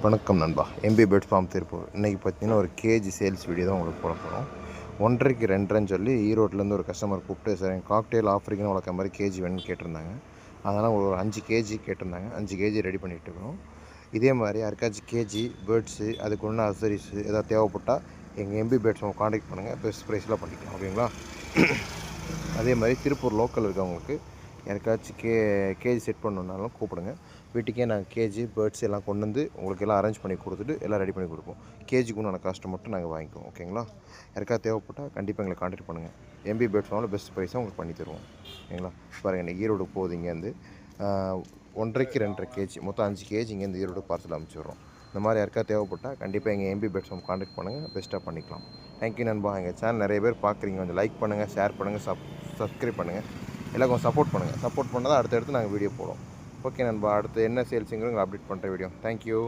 வணக்கம் நண்பா. MP birds form Tiruppur. இன்றைக்கி பார்த்தீங்கன்னா ஒரு கேஜி சேல்ஸ் வீடியோ தான் உங்களுக்கு போட போகிறோம். 1.5க்கு 2.5ன்னு சொல்லி ஈரோட்டிலேருந்து ஒரு கஸ்டமர் கூப்பிட்டு சார் எங்கள் காக்டெயில் ஆஃபரிங்னு வளர்க்குற மாதிரி கேஜி வேணும்னு கேட்டிருந்தாங்க. அதனால் ஒரு 5 கேஜி கேட்டிருந்தாங்க. 5 கேஜி ரெடி பண்ணிகிட்ருக்கோம். இதே மாதிரி யாருக்காச்சும் கேஜி பேர்ட்ஸு அதுக்கு ஒன்று அசரிஸு எதாவது தேவைப்பட்டால் எங்கள் எம்பி பேர்ட்ஸ் ஃபார்ம் காண்டாக்ட் பண்ணுங்கள். பெஸ்ட் ப்ரைஸில் பண்ணிக்கலாம். ஓகேங்களா? அதே மாதிரி திருப்பூர் லோக்கல் இருக்கவங்களுக்கு யாருக்காச்சும் கேஜி செட் பண்ணணுன்னாலும் கூப்பிடுங்க. வீட்டுக்கே நாங்கள் கேஜி பேர்ட்ஸ் எல்லாம் கொண்டு வந்து உங்களுக்கு எல்லாம் அரேஞ்ச் பண்ணி கொடுத்துட்டு எல்லாம் ரெடி பண்ணி கொடுப்போம். கேஜிக்கு உண்டான காஸ்ட்டை மட்டும் நாங்கள் வாங்கிக்குவோம். ஓகேங்களா? யாருக்காவது தேவைப்பட்டால் கண்டிப்பாக எங்களை காண்டாக்ட் பண்ணுங்கள். எம்பி பேர்ட்ஸ் ஃபார்மில் பெஸ்ட் ப்ரைஸாக உங்களுக்கு பண்ணி தருவோம். ஓகேங்களா? பாருங்கள், இன்றைக்கி ஈரோடு போகுது. இங்கேருந்து 1.5க்கு 2.5 கேஜி மொத்தம் 5 கேஜி இங்கேருந்து ஈரோடு பார்சல் அனுப்பிச்சிடுறோம். இந்த மாதிரி யாருக்காவது தேவைப்பட்டால் கண்டிப்பாக எங்கள் எம்பி பேர்ட்ஸ் ஃபார்ம் காண்டாக்ட் பண்ணுங்கள். பெஸ்ட்டாக பண்ணிக்கலாம். தேங்க்யூ நண்பா. எங்கள் சேனல் நிறைய பேர் பார்க்குறீங்க. கொஞ்சம் லைக் பண்ணுங்கள், ஷேர் பண்ணுங்கள், சப்ஸ்கிரைப் பண்ணுங்கள். எல்லாம் கொஞ்சம் சப்போர்ட் பண்ணுங்கள். சப்போர்ட் பண்ணால் தான் அடுத்தடுத்து நாங்கள் வீடியோ போடுவோம். ஓகே நண்பா, அடுத்து என்ன சேல்ஸுங்கிறது அப்டேட் பண்ணுற வீடியோ. தேங்க்யூ.